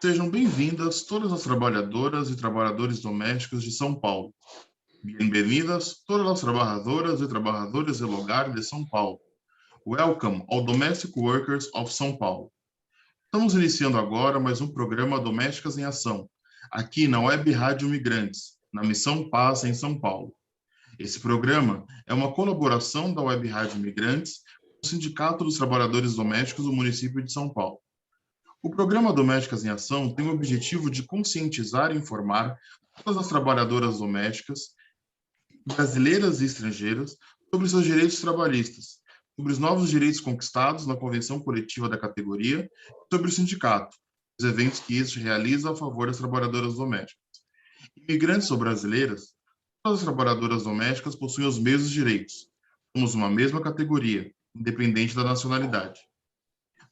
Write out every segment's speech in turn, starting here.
Sejam bem-vindas todas as trabalhadoras e trabalhadores domésticos de São Paulo. Bem-vindas todas as trabalhadoras e trabalhadores do hogar de São Paulo. Welcome all domestic workers of São Paulo. Estamos iniciando agora mais um programa Domésticas em Ação, aqui na Web Rádio Migrantes, na Missão Paz, em São Paulo. Esse programa é uma colaboração da Web Rádio Migrantes com o Sindicato dos Trabalhadores Domésticos do município de São Paulo. O programa Domésticas em Ação tem o objetivo de conscientizar e informar todas as trabalhadoras domésticas, brasileiras e estrangeiras, sobre seus direitos trabalhistas, sobre os novos direitos conquistados na convenção coletiva da categoria e sobre o sindicato, os eventos que este realiza a favor das trabalhadoras domésticas. Imigrantes ou brasileiras, todas as trabalhadoras domésticas possuem os mesmos direitos. Somos uma mesma categoria, independente da nacionalidade.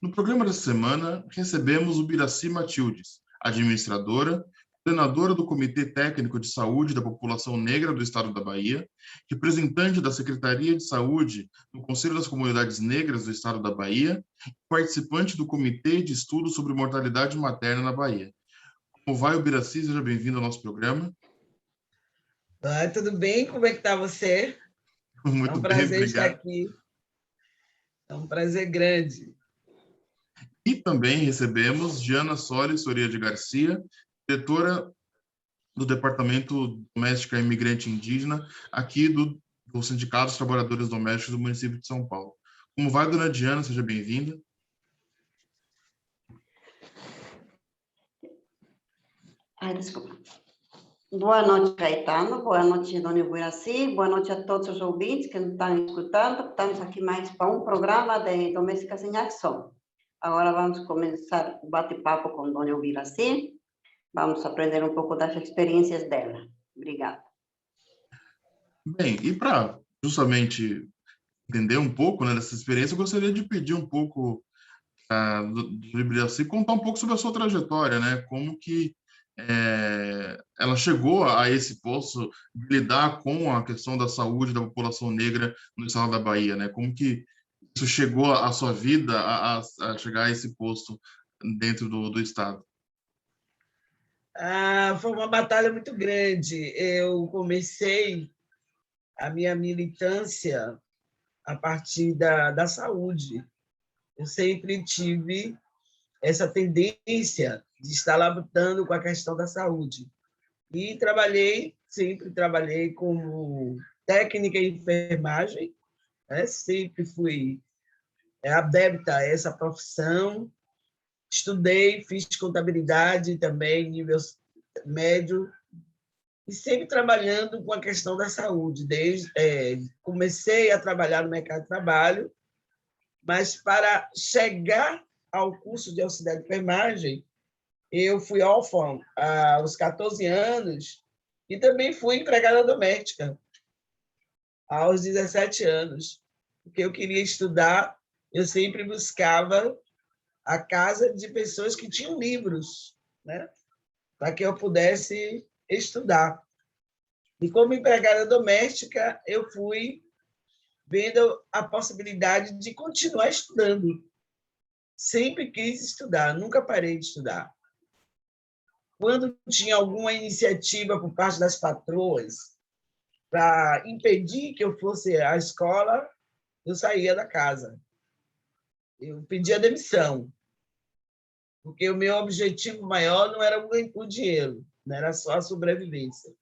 No programa desta semana, recebemos o Biraci Matildes, administradora, coordenadora do Comitê Técnico de Saúde da População Negra do Estado da Bahia, representante da Secretaria de Saúde no Conselho das Comunidades Negras do Estado da Bahia e participante do Comitê de Estudo sobre Mortalidade Materna na Bahia. Como vai, o Biraci? Seja bem-vindo ao nosso programa. Tudo bem? Como é que está você? Muito é um bem, prazer obrigado. estar aqui. É um prazer grande. E também recebemos Diana Solis Soria de Garcia, diretora do Departamento Doméstica e Imigrante Indígena, aqui do Sindicato dos Trabalhadores Domésticos do município de São Paulo. Como vai, dona Diana? Seja bem-vinda. Desculpa. Boa noite, Caetano. Boa noite, dona Iburaci. Boa noite a todos os ouvintes que nos estão escutando. Estamos aqui mais para um programa de Domésticas em Ação. Agora vamos começar o bate-papo com dona Iburaci. Vamos aprender um pouco das experiências dela. Obrigada. Bem, e para justamente entender um pouco, né, dessa experiência, eu gostaria de pedir um pouco do Iburaci contar um pouco sobre a sua trajetória, né? Como que ela chegou a esse posto de lidar com a questão da saúde da população negra no estado da Bahia, né? Como que isso chegou à sua vida a chegar a esse posto dentro do estado? Foi uma batalha muito grande. Eu comecei a minha militância a partir da saúde. Eu sempre tive essa tendência de estar lutando com a questão da saúde. E sempre trabalhei como técnica em enfermagem, né? Sempre fui adepta a essa profissão. Estudei, fiz contabilidade também, nível médio, e sempre trabalhando com a questão da saúde. Comecei a trabalhar no mercado de trabalho, mas para chegar ao curso de auxiliar de enfermagem, eu fui órfã aos 14 anos e também fui empregada doméstica aos 17 anos, porque eu queria estudar. Eu sempre buscava a casa de pessoas que tinham livros, né, para que eu pudesse estudar. E como empregada doméstica, eu fui vendo a possibilidade de continuar estudando. Sempre quis estudar, nunca parei de estudar. Quando tinha alguma iniciativa por parte das patroas para impedir que eu fosse à escola, eu saía da casa. Eu pedia demissão, porque o meu objetivo maior não era o dinheiro, não era só a sobrevivência,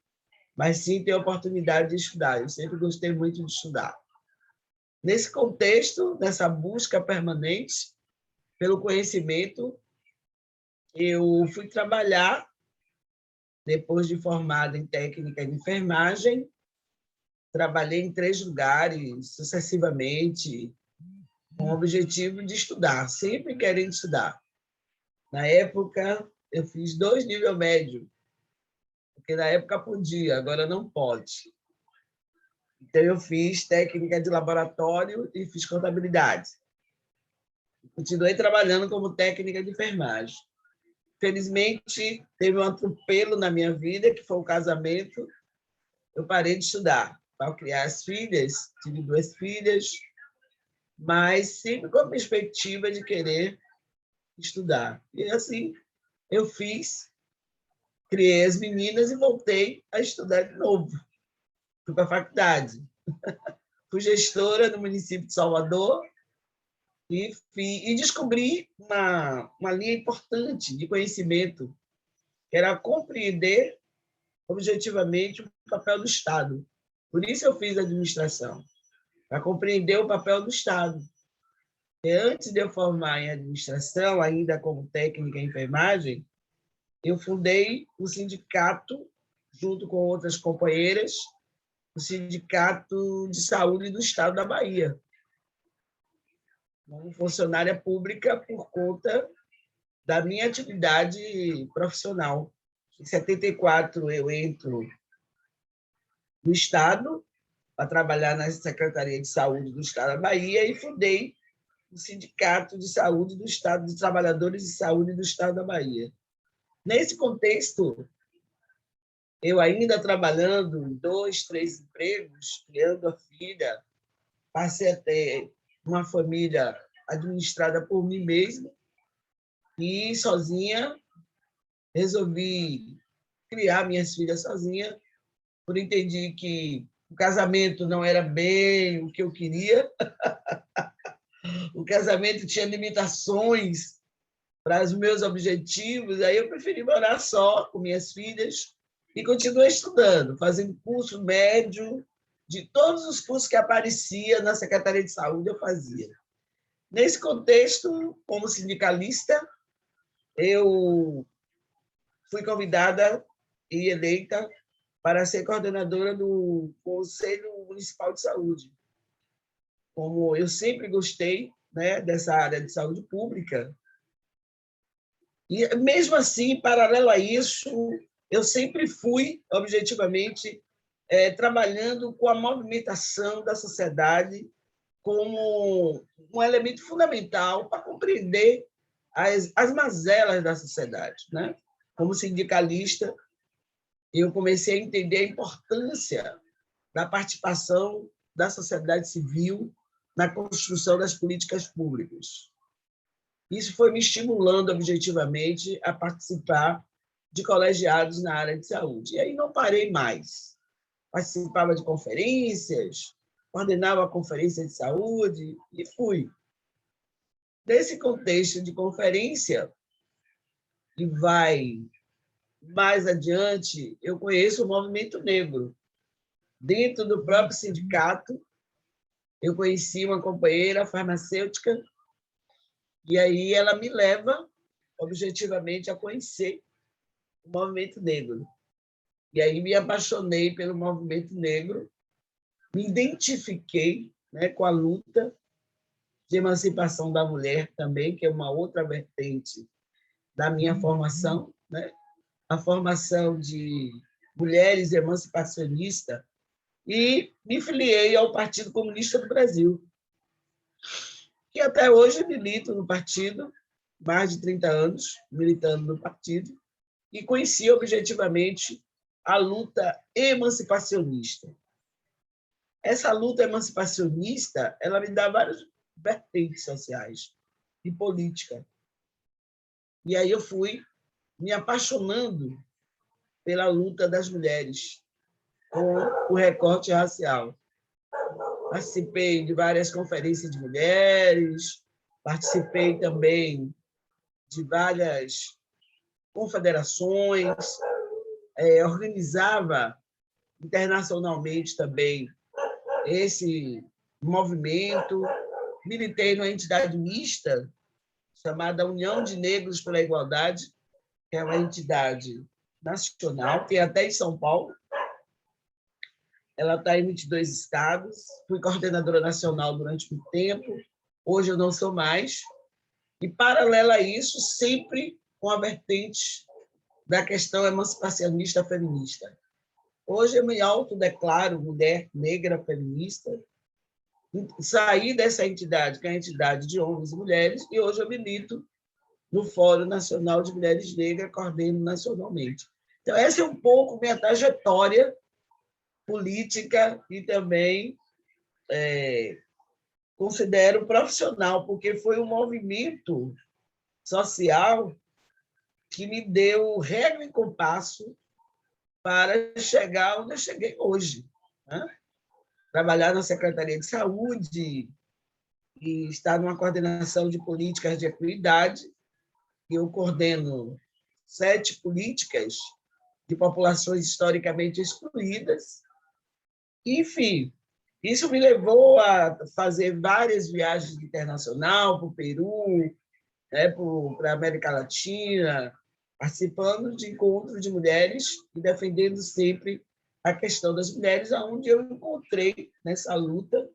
mas sim ter a oportunidade de estudar. Eu sempre gostei muito de estudar. Nesse contexto, nessa busca permanente pelo conhecimento, eu fui trabalhar, depois de formada em técnica de enfermagem, trabalhei em 3 lugares sucessivamente, com o objetivo de estudar, sempre querendo estudar. Na época, eu fiz 2 nível médio, porque na época podia, agora não pode. Então, eu fiz técnica de laboratório e fiz contabilidade. Continuei trabalhando como técnica de enfermagem. Felizmente, teve um atropelo na minha vida, que foi o casamento. Eu parei de estudar para criar as filhas. Tive 2 filhas, mas sempre com a perspectiva de querer estudar. E assim, eu criei as meninas e voltei a estudar de novo. Fui para a faculdade. Fui gestora no município de Salvador e descobri uma linha importante de conhecimento, que era compreender objetivamente o papel do Estado. Por isso eu fiz administração, para compreender o papel do Estado. E antes de eu formar em administração, ainda como técnica em enfermagem, eu fundei um sindicato, junto com outras companheiras, o Sindicato de Saúde do Estado da Bahia, como funcionária pública por conta da minha atividade profissional. Em 74, eu entro no Estado para trabalhar na Secretaria de Saúde do Estado da Bahia e fundei o Sindicato de Saúde do Estado, de Trabalhadores de Saúde do Estado da Bahia. Nesse contexto, eu ainda trabalhando em 2, 3 empregos, criando a filha, passei a ter uma família administrada por mim mesma e sozinha resolvi criar minhas filhas sozinha, por entendi que o casamento não era bem o que eu queria, o casamento tinha limitações para os meus objetivos, aí eu preferi morar só com minhas filhas e continuei estudando, fazendo curso médio, de todos os cursos que apareciam na Secretaria de Saúde eu fazia. Nesse contexto, como sindicalista, eu fui convidada e eleita para ser coordenadora do Conselho Municipal de Saúde. Como eu sempre gostei, né, dessa área de saúde pública, e mesmo assim, paralelo a isso, eu sempre fui, objetivamente, trabalhando com a movimentação da sociedade como um elemento fundamental para compreender as mazelas da sociedade, né? Como sindicalista, eu comecei a entender a importância da participação da sociedade civil na construção das políticas públicas. Isso foi me estimulando objetivamente a participar de colegiados na área de saúde. E aí não parei mais. Participava de conferências, coordenava a conferência de saúde e fui. Nesse contexto de conferência, que vai mais adiante, eu conheço o movimento negro. Dentro do próprio sindicato, eu conheci uma companheira farmacêutica e aí ela me leva, objetivamente, a conhecer o movimento negro. E aí me apaixonei pelo movimento negro, me identifiquei, né, com a luta de emancipação da mulher também, que é uma outra vertente da minha formação, né? A formação de mulheres emancipacionistas, e me filiei ao Partido Comunista do Brasil, que até hoje milito no partido, mais de 30 anos militando no partido, e conheci objetivamente a luta emancipacionista. Essa luta emancipacionista, ela me dá várias vertentes sociais e política. E aí eu fui me apaixonando pela luta das mulheres com o recorte racial. Participei de várias conferências de mulheres, participei também de várias confederações, organizava internacionalmente também esse movimento, militei numa entidade mista chamada União de Negros pela Igualdade, que é uma entidade nacional, tem até em São Paulo. Ela está em 22 estados. Fui coordenadora nacional durante muito tempo. Hoje eu não sou mais. E, paralelo a isso, sempre com a vertente da questão emancipacionista feminista. Hoje eu me autodeclaro mulher negra feminista. Saí dessa entidade, que é a entidade de homens e mulheres, e hoje eu milito no Fórum Nacional de Mulheres Negras, coordeno nacionalmente. Então, essa é um pouco minha trajetória política e também considero profissional, porque foi um movimento social que me deu regra e compasso para chegar onde eu cheguei hoje, né? Trabalhar na Secretaria de Saúde e estar numa coordenação de políticas de equidade. Eu coordeno 7 políticas de populações historicamente excluídas. Enfim, isso me levou a fazer várias viagens internacionais para o Peru, né, para a América Latina, participando de encontros de mulheres e defendendo sempre a questão das mulheres, onde eu encontrei nessa luta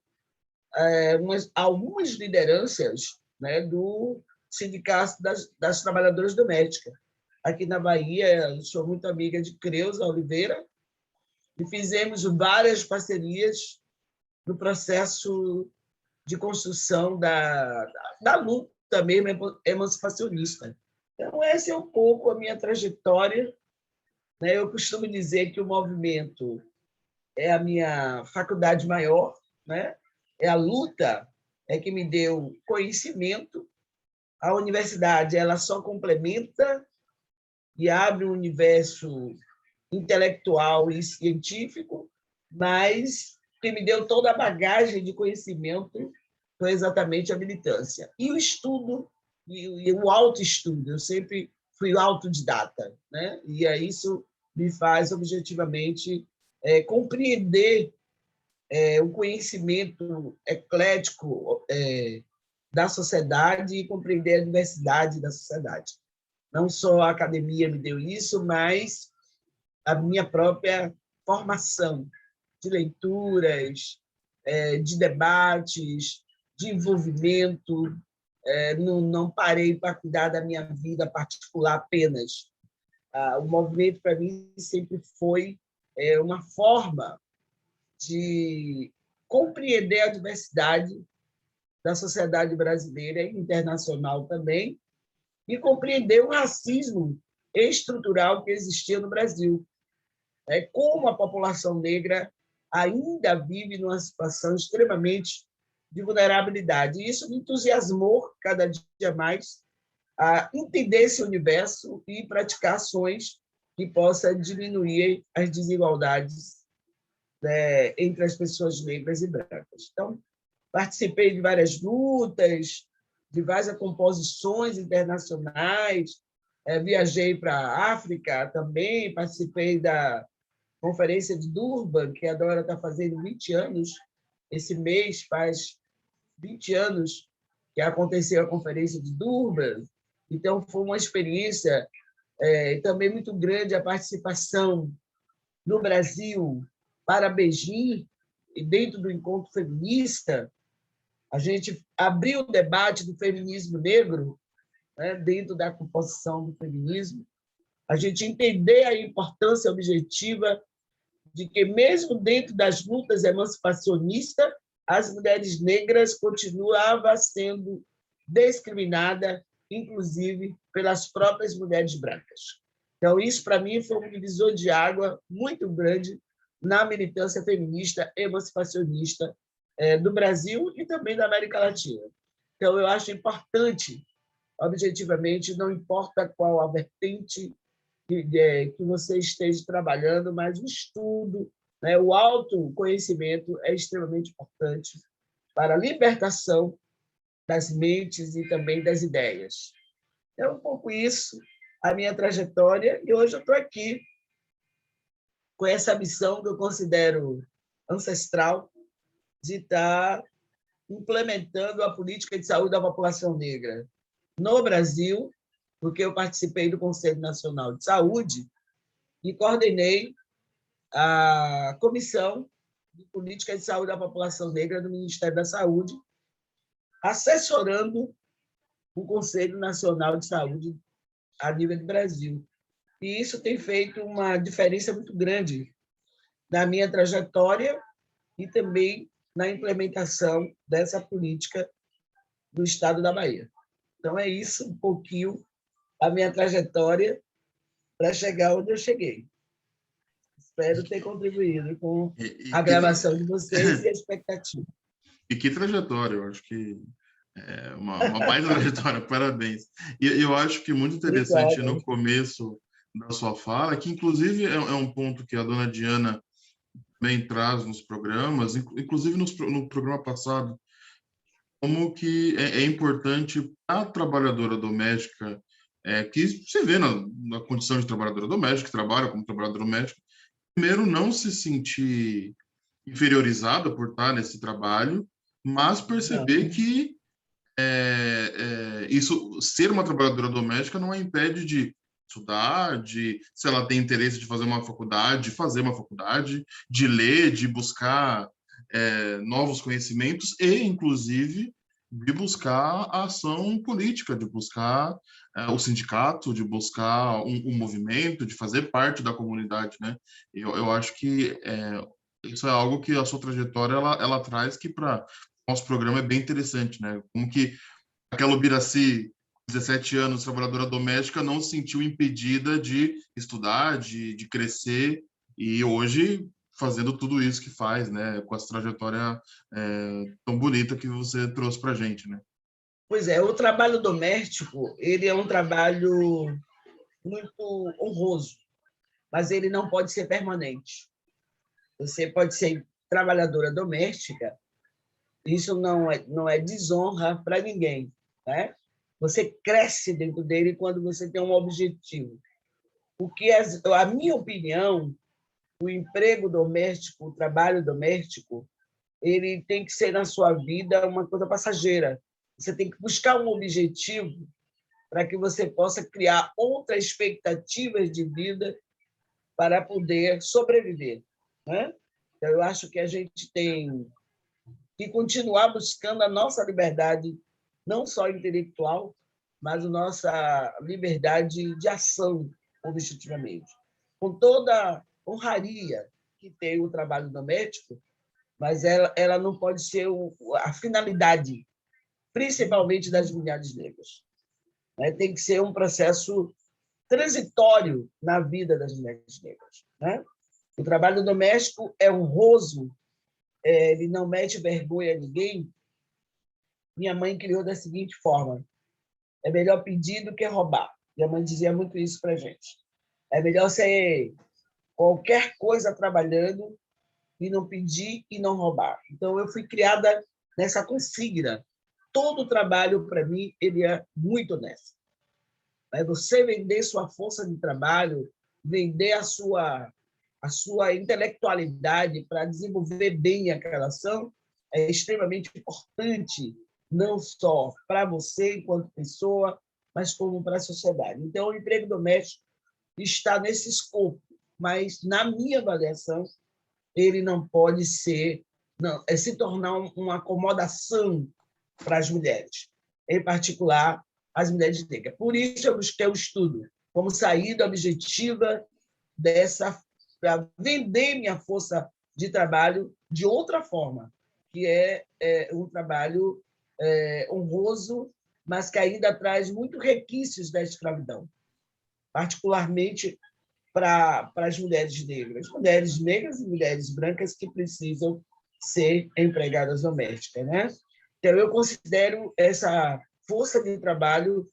algumas lideranças, né, do Sindicato das Trabalhadoras Domésticas. Aqui na Bahia, eu sou muito amiga de Creuza Oliveira e fizemos várias parcerias no processo de construção da luta mesmo emancipacionista. Então, essa é um pouco a minha trajetória, né? Eu costumo dizer que o movimento é a minha faculdade maior, né? É a luta que me deu conhecimento. A universidade ela só complementa e abre um universo intelectual e científico, mas que me deu toda a bagagem de conhecimento foi exatamente a militância. E o estudo, e o autoestudo. Eu sempre fui autodidata, né? E isso me faz, objetivamente, compreender o conhecimento eclético da sociedade e compreender a diversidade da sociedade. Não só a academia me deu isso, mas a minha própria formação de leituras, de debates, de envolvimento. Não parei para cuidar da minha vida particular apenas. O movimento, para mim, sempre foi uma forma de compreender a diversidade da sociedade brasileira e internacional também, e compreender o racismo estrutural que existia no Brasil. Como a população negra ainda vive numa situação extremamente de vulnerabilidade. E isso me entusiasmou cada dia mais a entender esse universo e praticar ações que possam diminuir as desigualdades entre as pessoas negras e brancas. Então, participei de várias lutas, de várias composições internacionais, viajei para a África também, participei da Conferência de Durban, que agora está fazendo 20 anos, esse mês faz 20 anos que aconteceu a Conferência de Durban. Então, foi uma experiência também muito grande a participação no Brasil para Beijing, e dentro do encontro feminista, a gente abriu o debate do feminismo negro, né, dentro da composição do feminismo, a gente entender a importância objetiva de que, mesmo dentro das lutas emancipacionistas, as mulheres negras continuavam sendo discriminadas, inclusive pelas próprias mulheres brancas. Então, isso, para mim, foi um divisor de água muito grande na militância feminista emancipacionista do Brasil e também da América Latina. Então, eu acho importante, objetivamente, não importa qual a vertente que você esteja trabalhando, mas o estudo, né, o autoconhecimento é extremamente importante para a libertação das mentes e também das ideias. É um pouco isso, a minha trajetória, e hoje eu estou aqui com essa missão que eu considero ancestral de estar implementando a política de saúde da população negra no Brasil, porque eu participei do Conselho Nacional de Saúde e coordenei a Comissão de Política de Saúde da População Negra do Ministério da Saúde, assessorando o Conselho Nacional de Saúde a nível do Brasil. E isso tem feito uma diferença muito grande na minha trajetória e também na implementação dessa política do Estado da Bahia. Então, é isso um pouquinho a minha trajetória para chegar onde eu cheguei. Espero ter contribuído com a gravação de vocês e a expectativa. E que trajetória, eu acho que É uma baita trajetória, parabéns. E eu acho que muito interessante Obrigada. no começo da sua fala, que inclusive é um ponto que a dona Diana também traz nos programas, inclusive no programa passado, como que é importante para a trabalhadora doméstica, que se vê na condição de trabalhadora doméstica, que trabalha como trabalhadora doméstica, primeiro não se sentir inferiorizada por estar nesse trabalho, mas perceber Não, que isso, ser uma trabalhadora doméstica não a impede de estudar, de, se ela tem interesse de fazer uma faculdade, de fazer uma faculdade, de ler, de buscar novos conhecimentos e, inclusive, de buscar a ação política, de buscar o sindicato, de buscar um movimento, de fazer parte da comunidade, né? Eu acho que isso é algo que a sua trajetória ela traz que para nosso programa é bem interessante, né? Como que aquela Ubiraci, 17 anos, trabalhadora doméstica, não se sentiu impedida de estudar, de crescer, e hoje fazendo tudo isso que faz, né? Com essa trajetória tão bonita que você trouxe para a gente, né? pois é, o trabalho doméstico, ele é um trabalho muito honroso, mas ele não pode ser permanente. Você pode ser trabalhadora doméstica, isso não é desonra para ninguém, né? Você cresce dentro dele quando você tem um objetivo. O que a minha opinião, o emprego doméstico, o trabalho doméstico, ele tem que ser na sua vida uma coisa passageira. Você tem que buscar um objetivo para que você possa criar outras expectativas de vida para poder sobreviver, né? Então, eu acho que a gente tem que continuar buscando a nossa liberdade, não só intelectual, mas a nossa liberdade de ação, objetivamente. Com toda a honraria que tem o trabalho doméstico, mas ela não pode ser a finalidade, principalmente das mulheres negras, né? Tem que ser um processo transitório na vida das mulheres negras, né? O trabalho doméstico é honroso, ele não mete vergonha a ninguém. Minha mãe criou da seguinte forma: é melhor pedir do que roubar. Minha mãe dizia muito isso para a gente. É melhor ser qualquer coisa trabalhando e não pedir e não roubar. Então, eu fui criada nessa consigna. Todo trabalho, para mim, ele é muito honesto. É você vender sua força de trabalho, vender a sua intelectualidade para desenvolver bem aquela ação, é extremamente importante, não só para você enquanto pessoa, mas como para a sociedade. Então, o emprego doméstico está nesse escopo, mas, na minha avaliação, ele não pode ser, não, se tornar uma acomodação para as mulheres, em particular as mulheres negras. Por isso, eu busquei o estudo como saída objetiva dessa, para vender minha força de trabalho de outra forma, que é um trabalho honroso, mas que ainda traz muitos requisitos da escravidão, particularmente para as mulheres negras e mulheres brancas que precisam ser empregadas domésticas, né? Então, eu considero essa força de trabalho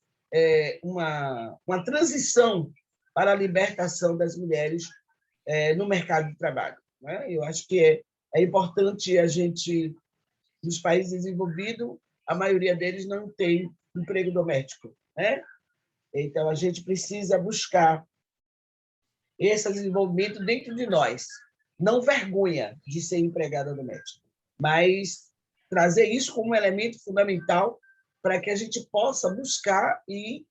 uma transição para a libertação das mulheres no mercado de trabalho, né? Eu acho que é importante a gente, nos países desenvolvidos, a maioria deles não tem emprego doméstico, né? Então, a gente precisa buscar esse desenvolvimento dentro de nós. Não vergonha de ser empregada doméstica, mas trazer isso como um elemento fundamental para que a gente possa buscar e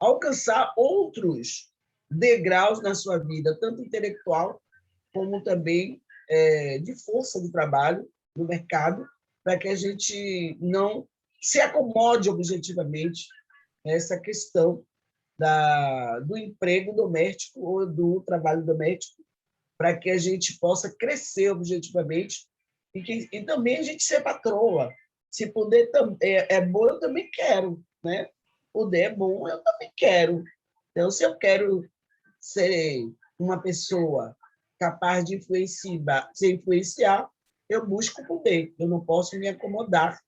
alcançar outros degraus na sua vida, tanto intelectual como também de força de trabalho no mercado, para que a gente não se acomode objetivamente nessa questão do emprego doméstico ou do trabalho doméstico, para que a gente possa crescer objetivamente e também a gente ser patroa. Se puder é bom, eu também quero, né? Poder é bom, eu também quero. Então, se eu quero ser uma pessoa capaz de se influenciar, eu busco poder. Eu não posso me acomodar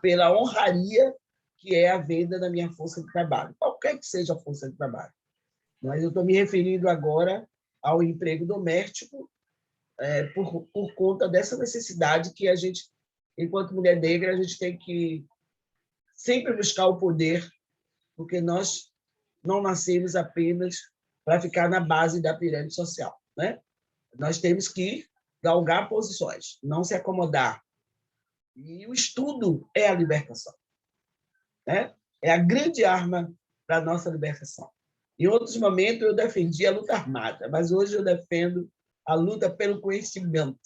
pela honraria que é a venda da minha força de trabalho, qualquer que seja a força de trabalho. Mas eu estou me referindo agora ao emprego doméstico, por conta dessa necessidade que a gente, enquanto mulher negra, a gente tem que sempre buscar o poder, porque nós não nascemos apenas para ficar na base da pirâmide social, né? Nós temos que galgar posições, não se acomodar. E o estudo é a libertação, né? É a grande arma para a nossa libertação. Em outros momentos, eu defendi a luta armada, mas hoje eu defendo a luta pelo conhecimento.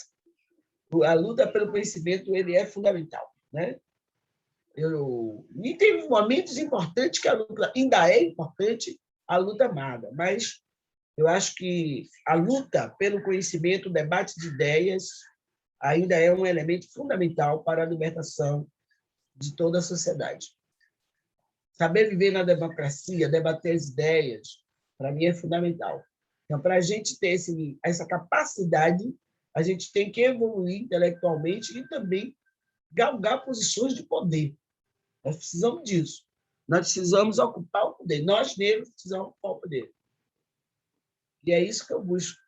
A luta pelo conhecimento ele é fundamental, né? E tem momentos importantes que a luta ainda é importante, a luta armada, mas eu acho que a luta pelo conhecimento, o debate de ideias, ainda é um elemento fundamental para a libertação de toda a sociedade. Saber viver na democracia, debater as ideias, para mim é fundamental. Então, para a gente ter essa capacidade, a gente tem que evoluir intelectualmente e também galgar posições de poder. Nós precisamos disso. Nós precisamos ocupar o poder. Nós, negros, precisamos ocupar o poder. E é isso que eu busco,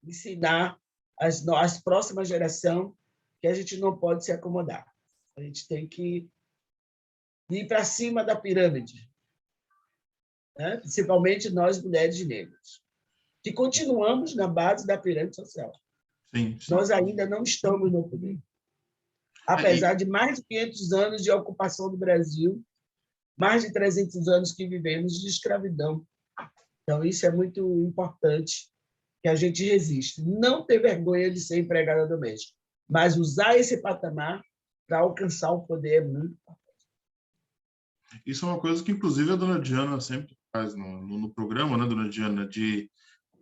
ensinar às próximas gerações que a gente não pode se acomodar. A gente tem que ir para cima da pirâmide, né? Principalmente nós, mulheres negras, que continuamos na base da pirâmide social. Sim. Nós ainda não estamos no poder. Apesar de mais de 500 anos de ocupação do Brasil, mais de 300 anos que vivemos de escravidão. Então, isso é muito importante, que a gente resiste. Não ter vergonha de ser empregada doméstica, mas usar esse patamar para alcançar o poder é muito importante. Isso é uma coisa que, inclusive, a dona Diana sempre faz no programa, né, dona Diana, de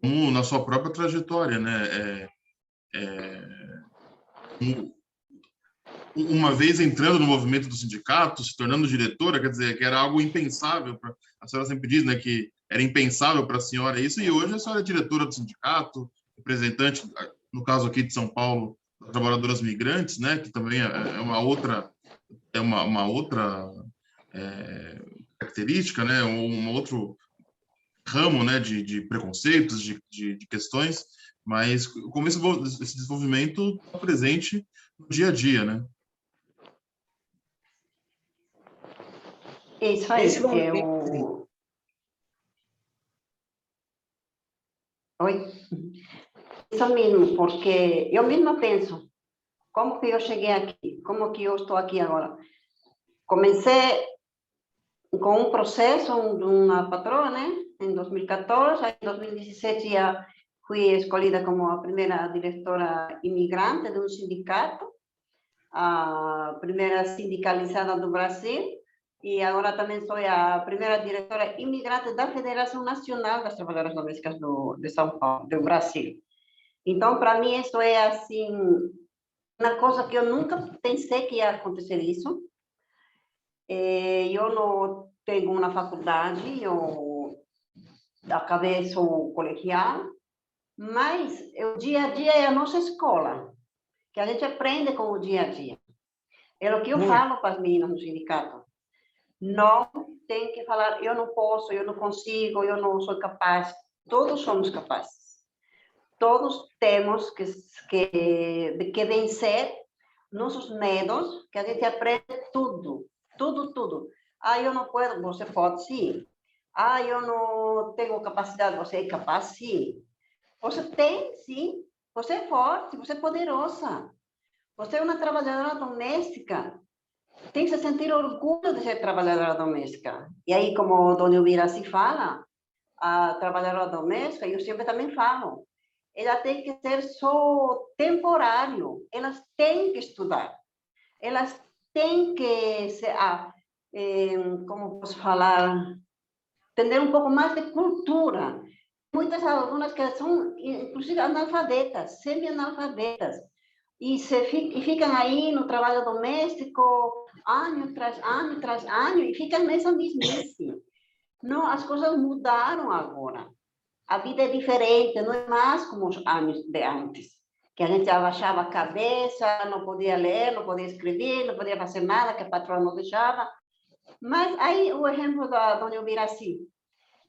como na sua própria trajetória, né? Uma vez entrando no movimento do sindicato, se tornando diretora, quer dizer, que era algo impensável. A senhora sempre diz, né, que era impensável para a senhora isso, e hoje a senhora é diretora do sindicato, representante, no caso aqui de São Paulo, das trabalhadoras migrantes, né, que também é uma outra característica, né, um outro ramo, né, de preconceitos, de questões, mas como esse desenvolvimento está presente no dia a dia, né? Isso aí, Oi? Isso mesmo, porque eu mesma penso, como que eu cheguei aqui? Como que eu estou aqui agora? Comecei com um processo de uma patroa, né? Em 2014, aí em 2017 já fui escolhida como a primeira diretora imigrante de um sindicato, a primeira sindicalizada do Brasil, e agora também sou a primeira diretora imigrante da Federação Nacional das Trabalhadoras Domésticas de São Paulo, do Brasil. Então, para mim, isso é assim uma coisa que eu nunca pensei que ia acontecer isso. Eu não tenho uma faculdade, eu acabei só colegial, mas o dia a dia é a nossa escola, que a gente aprende com o dia a dia. É o que eu falo para as meninas no sindicato. Não tem que falar, eu não posso, eu não consigo, eu não sou capaz. Todos somos capazes. Todos temos que vencer nossos medos, que a gente aprende tudo. Ah, eu não posso, você pode sim. Ah, eu não tenho capacidade, você é capaz sim. Você tem sim. Você é forte, você é poderosa. Você é uma trabalhadora doméstica. Tem que se sentir orgulho de ser trabalhadora doméstica. E aí, como a dona Elvira se fala, a trabalhadora doméstica, eu sempre também falo, ela tem que ser só temporário. Elas têm que estudar. Elas têm que ser, como posso falar, entender um pouco mais de cultura. Muitas alunas que são, inclusive, analfabetas, semi-analfabetas, e ficam aí no trabalho doméstico, ano tras ano, e ficam nessa mesmice. Não, as coisas mudaram agora. A vida é diferente, não é mais como os anos de antes. que a gente abaixava a cabeça, não podia ler, não podia escrever, não podia fazer nada, que a patroa não deixava. Mas aí o exemplo da dona Elviraci,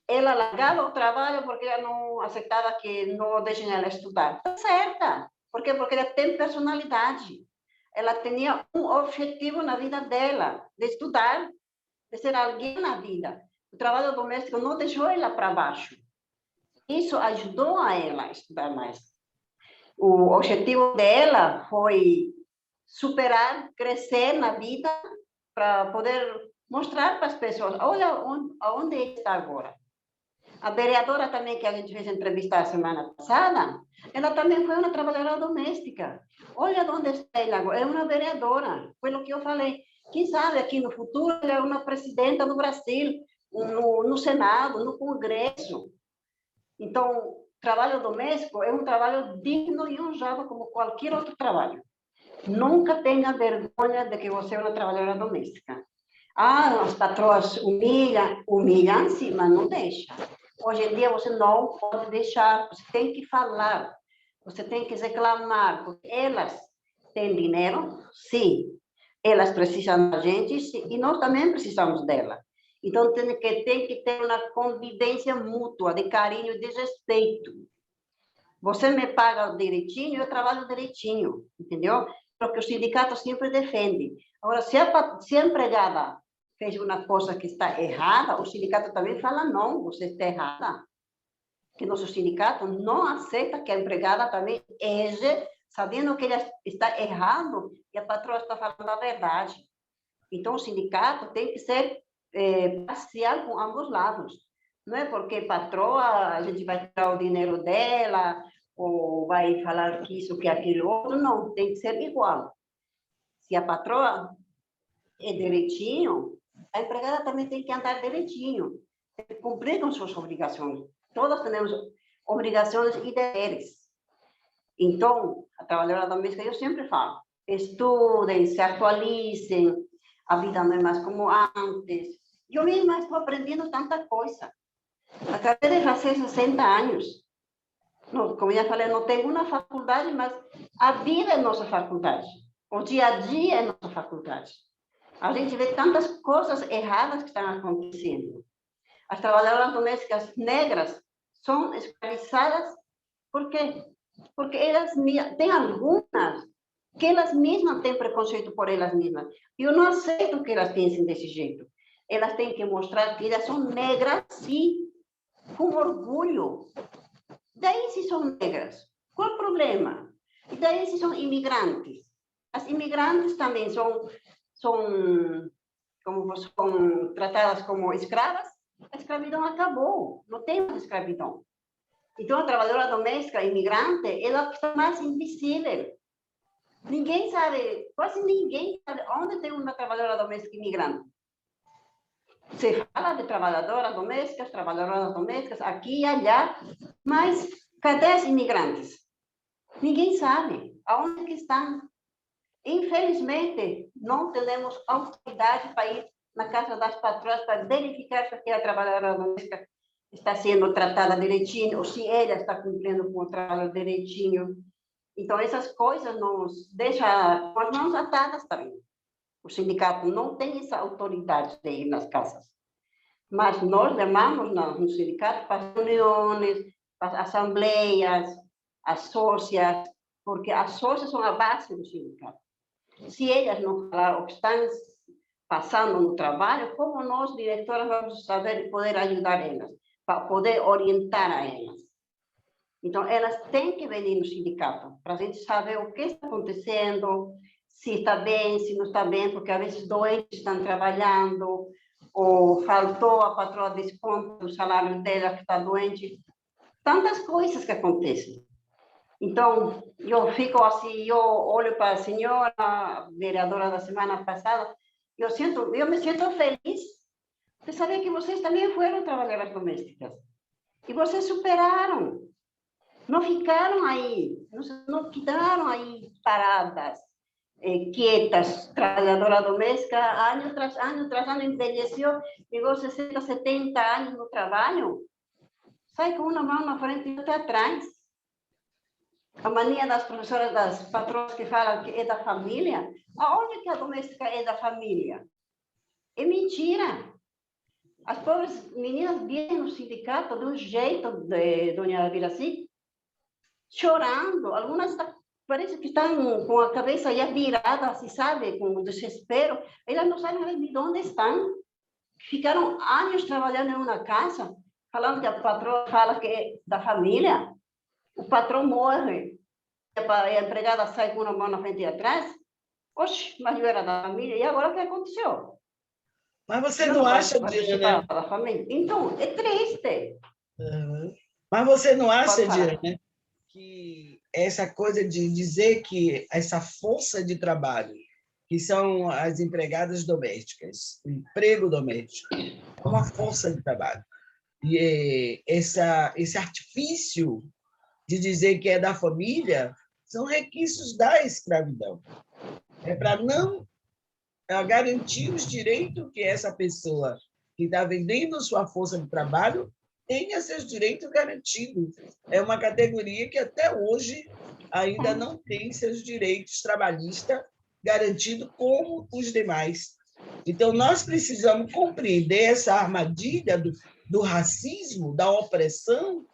ela largava o trabalho porque ela não aceitava que não deixem ela estudar. Está certa. Por quê? Porque ela tem personalidade. Ela tinha um objetivo na vida dela, de estudar, de ser alguém na vida. O trabalho doméstico não deixou ela para baixo. Isso ajudou a ela a estudar mais. O objetivo dela foi superar, crescer na vida, para poder mostrar para as pessoas, olha onde está agora. A vereadora também, que a gente fez entrevista a semana passada, ela também foi uma trabalhadora doméstica. Olha onde está ela agora, é uma vereadora, foi o que eu falei. Quem sabe aqui no futuro ela é uma presidenta do Brasil, no Senado, no Congresso. Então, trabalho doméstico é um trabalho digno e honrado como qualquer outro trabalho. Nunca tenha vergonha de que você é uma trabalhadora doméstica. Ah, as patroas humilham, sim, mas não deixa. Hoje em dia você não pode deixar, você tem que falar, você tem que reclamar, porque elas têm dinheiro, sim, elas precisam da gente, sim, e nós também precisamos dela. Então tem que ter uma convivência mútua, de carinho e de respeito. Você me paga direitinho, eu trabalho direitinho, entendeu? Porque o sindicato sempre defende. Agora, se a empregada fez uma coisa que está errada, o sindicato também fala, não, você está errada. Que nosso sindicato não aceita que a empregada também erre, sabendo que ela está errando e a patroa está falando a verdade. Então, o sindicato tem que ser parcial com ambos lados. Não é porque patroa, a gente vai tirar o dinheiro dela, ou vai falar que isso, que aquilo outro, não, tem que ser igual. Se a patroa é direitinho, a empregada também tem que andar direitinho, tem que cumprir com suas obrigações. Todos temos obrigações e deveres. Então, a trabalhadora doméstica, eu sempre falo, estudem, se atualizem, a vida não é mais como antes. Eu mesma estou aprendendo tanta coisa. Acabei de fazer 60 anos. Não, como já falei, não tenho uma faculdade, mas a vida é nossa faculdade. O dia a dia é nossa faculdade. A gente vê tantas coisas erradas que estão acontecendo. As trabalhadoras domésticas negras são escravizadas porque elas têm algumas que elas mesmas têm preconceito por elas mesmas. Eu não aceito que elas pensem desse jeito. Elas têm que mostrar que elas são negras, sim, com orgulho. Daí se são negras, qual o problema? E daí se são imigrantes. As imigrantes também são tratadas como escravas. A escravidão acabou, não tem mais escravidão. Então, a trabalhadora doméstica imigrante, ela está mais invisível. Ninguém sabe, quase ninguém sabe onde tem uma trabalhadora doméstica imigrante. Se fala de trabalhadoras domésticas, aqui e allá, mas cadê as imigrantes? Ninguém sabe aonde que estão. Infelizmente, não temos autoridade para ir na casa das patroas para verificar se aquela trabalhadora doméstica está sendo tratada direitinho, ou se ela está cumprindo com o trabalho direitinho. Então, essas coisas nos deixam com as mãos atadas também. O sindicato não tem essa autoridade de ir nas casas. Mas nós levamos no sindicato para as reuniões, para as assembleias, as sócias, porque as sócias são a base do sindicato. Se elas não falar o que estão passando no trabalho, como nós, diretoras, vamos saber e poder ajudar elas, para poder orientar a elas. Então, elas têm que vir no sindicato, para a gente saber o que está acontecendo, se está bem, se não está bem, porque às vezes doentes estão trabalhando, ou faltou a patroa desconto do salário dela que está doente. Tantas coisas que acontecem. Então, eu fico assim, eu olho para a senhora, vereadora da semana passada, eu me sinto feliz de saber que vocês também foram trabalhadoras domésticas. E vocês superaram. Não ficaram aí, não ficaram aí paradas, quietas. Trabalhadora doméstica, ano tras ano, envelheceu, chegou 60, 70 anos no trabalho, sai com uma mão na frente e outra atrás. A mania das professoras, das patroas que falam que é da família, aonde que a doméstica é da família? É mentira. As pobres meninas vêm no sindicato de um jeito, de Dona Viraci, chorando. Algumas parece que estão com a cabeça já virada, assim, sabe, com desespero. Elas não sabem de onde estão. Ficaram anos trabalhando em uma casa, falando que a patroa fala que é da família. O patrão morre, a empregada sai com uma mão na frente e atrás. Oxe, mas eu era da família. E agora o que aconteceu? Mas você não acha, Diana? Da família? Então, é triste. Mas você não Pode acha, falar. Diana, que essa coisa de dizer que essa força de trabalho, que são as empregadas domésticas, o emprego doméstico, é uma força de trabalho. E esse artifício de dizer que é da família são requisitos da escravidão. É para não garantir os direitos que essa pessoa que está vendendo sua força de trabalho tenha seus direitos garantidos. É uma categoria que até hoje ainda não tem seus direitos trabalhistas garantidos como os demais. Então, nós precisamos compreender essa armadilha do racismo, da opressão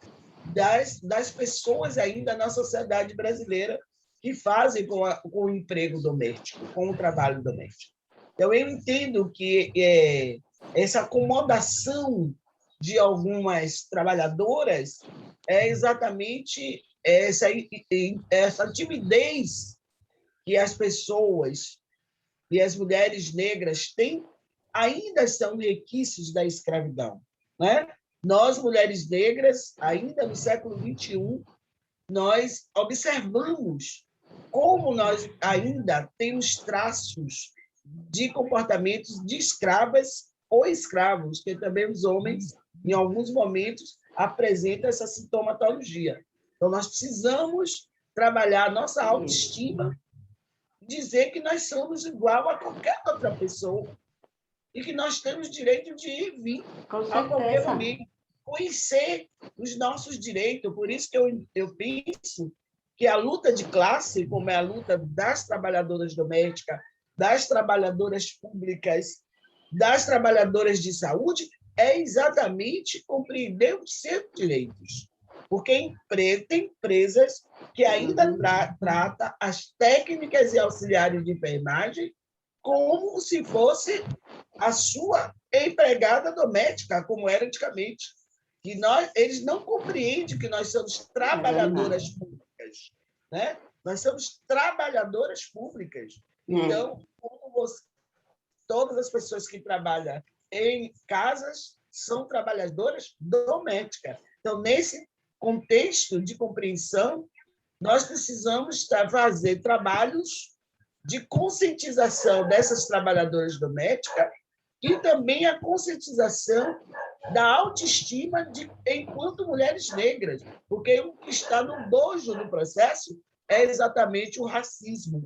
das pessoas ainda na sociedade brasileira que fazem com o emprego doméstico, com o trabalho doméstico. Então, eu entendo que essa acomodação de algumas trabalhadoras é exatamente essa timidez que as pessoas e as mulheres negras têm, ainda são requisitos da escravidão, né? Nós, mulheres negras, ainda no século XXI, nós observamos como nós ainda temos traços de comportamentos de escravas ou escravos, que também os homens, em alguns momentos, apresentam essa sintomatologia. Então, nós precisamos trabalhar nossa autoestima, dizer que nós somos igual a qualquer outra pessoa e que nós temos direito de ir e vir a qualquer momento, conhecer os nossos direitos. Por isso que eu penso que a luta de classe, como é a luta das trabalhadoras domésticas, das trabalhadoras públicas, das trabalhadoras de saúde, é exatamente compreender os seus direitos. Porque tem empresas que ainda tratam as técnicas e auxiliares de enfermagem como se fosse a sua empregada doméstica, como era antigamente. E eles não compreendem que nós somos trabalhadoras públicas, né? Nós somos trabalhadoras públicas. Então, todas as pessoas que trabalham em casas são trabalhadoras domésticas. Então, nesse contexto de compreensão, nós precisamos fazer trabalhos de conscientização dessas trabalhadoras domésticas e também a conscientização da autoestima enquanto mulheres negras, porque o que está no bojo do processo é exatamente o racismo,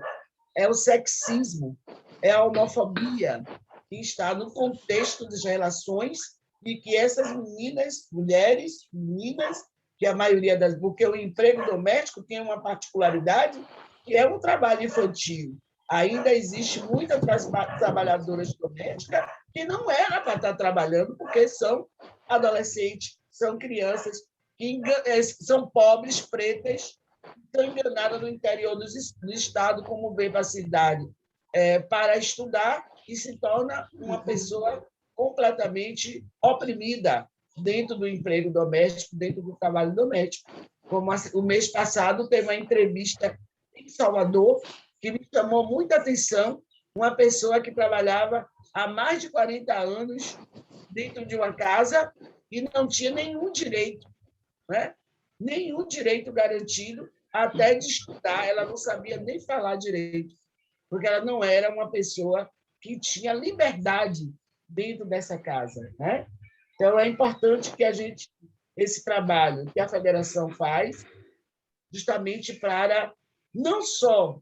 é o sexismo, é a homofobia, que está no contexto das relações e que essas mulheres, que a maioria porque o emprego doméstico tem uma particularidade que é um trabalho infantil. Ainda existe muitas trabalhadoras domésticas que não era para estar trabalhando porque são adolescentes, são crianças, que são pobres, pretas, estão enganadas no interior do estado, como vem para a cidade, para estudar e se torna uma pessoa completamente oprimida dentro do emprego doméstico, dentro do trabalho doméstico. Como o mês passado teve uma entrevista em Salvador que me chamou muita atenção, uma pessoa que trabalhava há mais de 40 anos dentro de uma casa e não tinha nenhum direito, né? Nenhum direito garantido, até de estudar, ela não sabia nem falar direito, porque ela não era uma pessoa que tinha liberdade dentro dessa casa, né? Então, é importante que esse trabalho que a federação faz, justamente para não só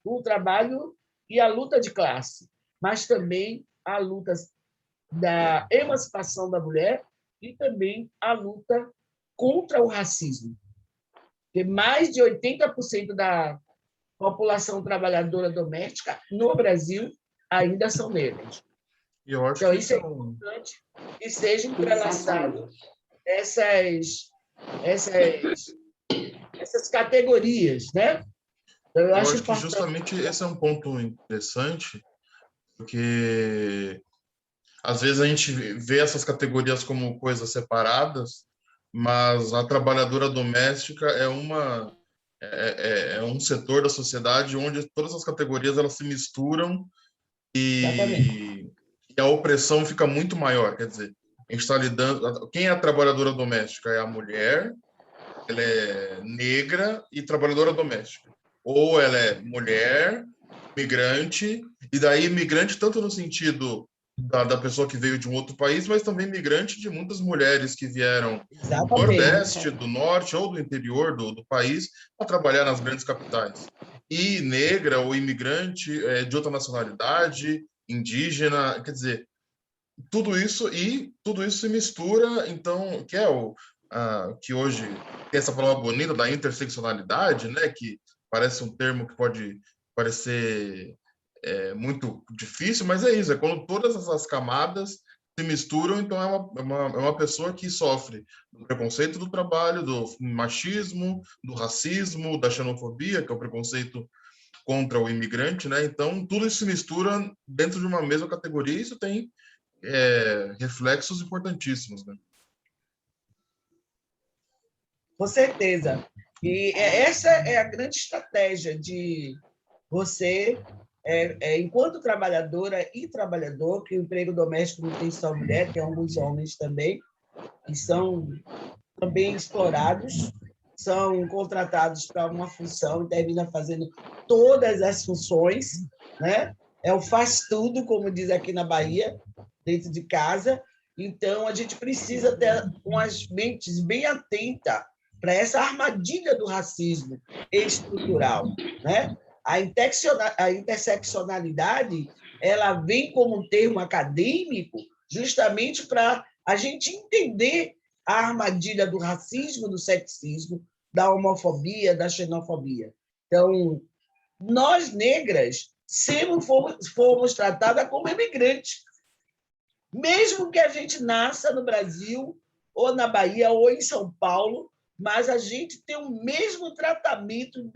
o trabalho e a luta de classe, mas também a luta da emancipação da mulher e também a luta contra o racismo. Porque mais de 80% da população trabalhadora doméstica no Brasil ainda são negros. E eu acho Então, que isso isso é importante que seja entrelaçado essas, essas categorias, né? Então, eu eu acho acho que importante. justamente esse é um ponto interessante, porque às vezes a gente vê essas categorias como coisas separadas, mas a trabalhadora doméstica é um setor da sociedade onde todas as categorias elas se misturam Exatamente. e a opressão fica muito maior. Quer dizer, a gente está lidando. Quem é a trabalhadora doméstica? É a mulher, ela é negra e trabalhadora doméstica. Ou ela é mulher, migrante, e daí migrante tanto no sentido da pessoa que veio de um outro país, mas também migrante de muitas mulheres que vieram do Exatamente. Nordeste, do Norte ou do interior do país para trabalhar nas grandes capitais. E negra ou imigrante de outra nacionalidade, indígena, quer dizer, tudo isso se mistura, então, que é que hoje tem essa palavra bonita da interseccionalidade, né, que parece um termo que pode parecer muito difícil, mas é isso, é quando todas essas camadas se misturam, então é uma pessoa que sofre do preconceito do trabalho, do machismo, do racismo, da xenofobia, que é o preconceito contra o imigrante, né? Então, tudo isso se mistura dentro de uma mesma categoria e isso tem reflexos importantíssimos, né? Com certeza. E essa é a grande estratégia de você, enquanto trabalhadora e trabalhador, que o emprego doméstico não tem só mulher, tem alguns homens também, que são também explorados, são contratados para uma função e terminam fazendo todas as funções, né? É o faz tudo, como diz aqui na Bahia, dentro de casa. Então, a gente precisa ter umas mentes bem atentas para essa armadilha do racismo estrutural, né? A interseccionalidade, ela vem como um termo acadêmico justamente para a gente entender a armadilha do racismo, do sexismo, da homofobia, da xenofobia. Então, nós negras sempre fomos tratadas como imigrantes, mesmo que a gente nasça no Brasil, ou na Bahia, ou em São Paulo, mas a gente tem o mesmo tratamento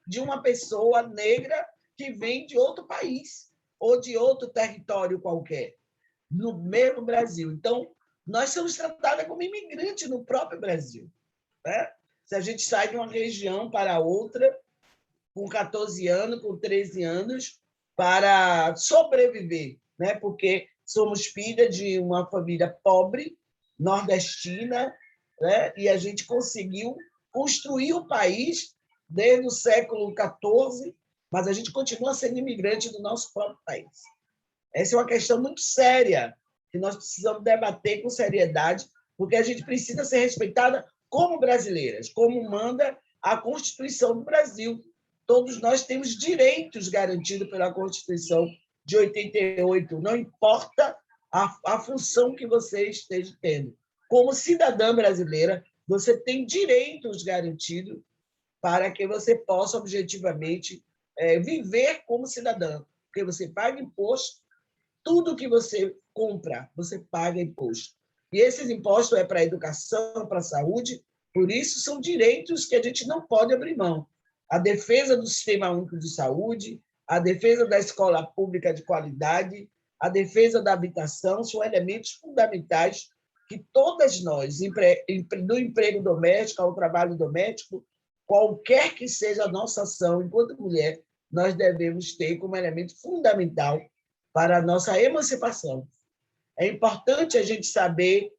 de uma pessoa negra que vem de outro país, ou de outro território qualquer, no mesmo Brasil. Então, nós somos tratadas como imigrantes no próprio Brasil. Né? Se a gente sai de uma região para outra, com 14 anos, com 13 anos, para sobreviver, né? Porque somos filha de uma família pobre, nordestina, né? E a gente conseguiu construir o país desde o século XIV, mas a gente continua sendo imigrante do nosso próprio país. Essa é uma questão muito séria, que nós precisamos debater com seriedade, porque a gente precisa ser respeitada como brasileiras, como manda a Constituição do Brasil. Todos nós temos direitos garantidos pela Constituição de 88, não importa a função que você esteja tendo. Como cidadã brasileira, você tem direitos garantidos para que você possa objetivamente viver como cidadã, porque você paga imposto, tudo que você compra, você paga imposto. E esses impostos é para a educação, para a saúde, por isso são direitos que a gente não pode abrir mão. A defesa do Sistema Único de Saúde, a defesa da escola pública de qualidade, a defesa da habitação são elementos fundamentais que todas nós, do emprego doméstico ao trabalho doméstico, qualquer que seja a nossa ação enquanto mulher, nós devemos ter como elemento fundamental para a nossa emancipação. É importante a gente saber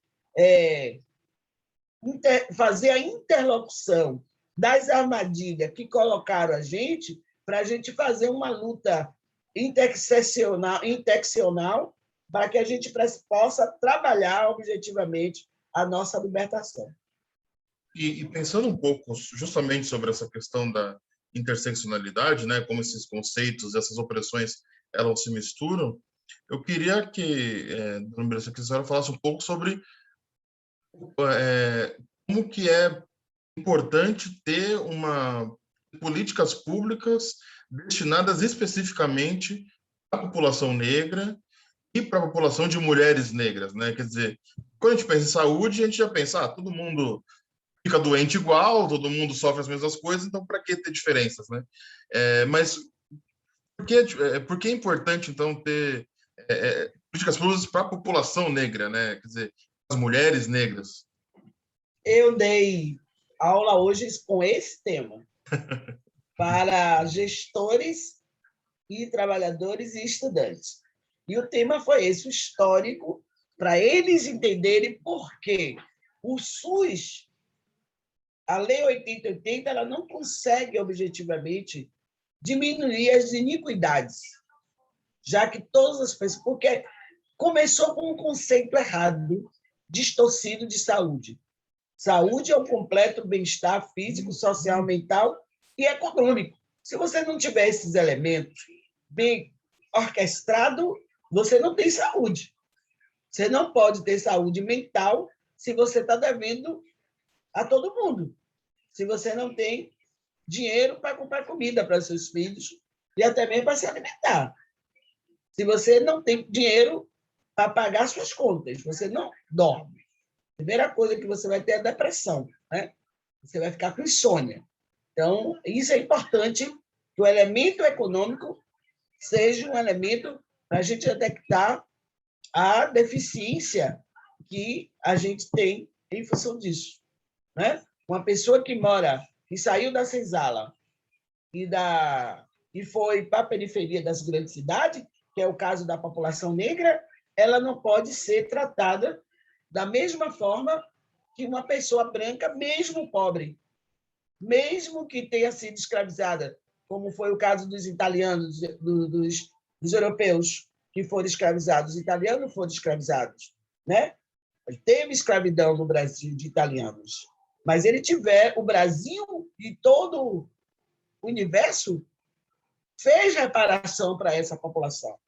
fazer a interlocução das armadilhas que colocaram a gente para a gente fazer uma luta interseccional para que a gente possa trabalhar objetivamente a nossa libertação. E pensando um pouco justamente sobre essa questão da interseccionalidade, né, como esses conceitos, essas opressões, elas se misturam, eu queria que, dona Bressa, que a senhora falasse um pouco sobre como que é importante ter políticas públicas destinadas especificamente à população negra e para a população de mulheres negras, né? Quer dizer, quando a gente pensa em saúde, a gente já pensa, todo mundo fica doente igual, todo mundo sofre as mesmas coisas, então para que ter diferenças, né? Mas por que é importante, então, ter políticas públicas para a população negra, né? Quer dizer, as mulheres negras? Eu dei aula hoje com esse tema para gestores e trabalhadores e estudantes. E o tema foi esse, o histórico, para eles entenderem por que o SUS, a Lei 8080, ela não consegue objetivamente diminuir as iniquidades, já que todas as pessoas... Porque começou com um conceito errado, distorcido de saúde. Saúde é um completo bem-estar físico, social, mental e econômico. Se você não tiver esses elementos bem orquestrados, você não tem saúde. Você não pode ter saúde mental se você está devendo a todo mundo. Se você não tem dinheiro para comprar comida para seus filhos e até mesmo para se alimentar. Se você não tem dinheiro para pagar suas contas, você não dorme. A primeira coisa que você vai ter é a depressão, né? Você vai ficar com insônia. Então, isso é importante, que o elemento econômico seja um elemento para a gente detectar a deficiência que a gente tem em função disso, né? Uma pessoa que saiu da senzala e foi para a periferia das grandes cidades, que é o caso da população negra, ela não pode ser tratada da mesma forma que uma pessoa branca, mesmo pobre, mesmo que tenha sido escravizada, como foi o caso dos italianos, dos europeus que foram escravizados. Os italianos foram escravizados, né? Teve escravidão no Brasil de italianos, mas o Brasil e todo o universo fez reparação para essa população,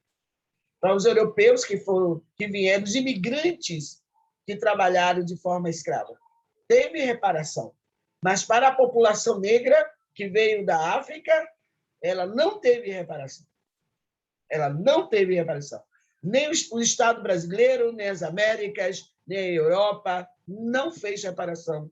para os europeus que vieram, os imigrantes que trabalharam de forma escrava. Teve reparação. Mas para a população negra que veio da África, ela não teve reparação. Ela não teve reparação. Nem o Estado brasileiro, nem as Américas, nem a Europa não fez reparação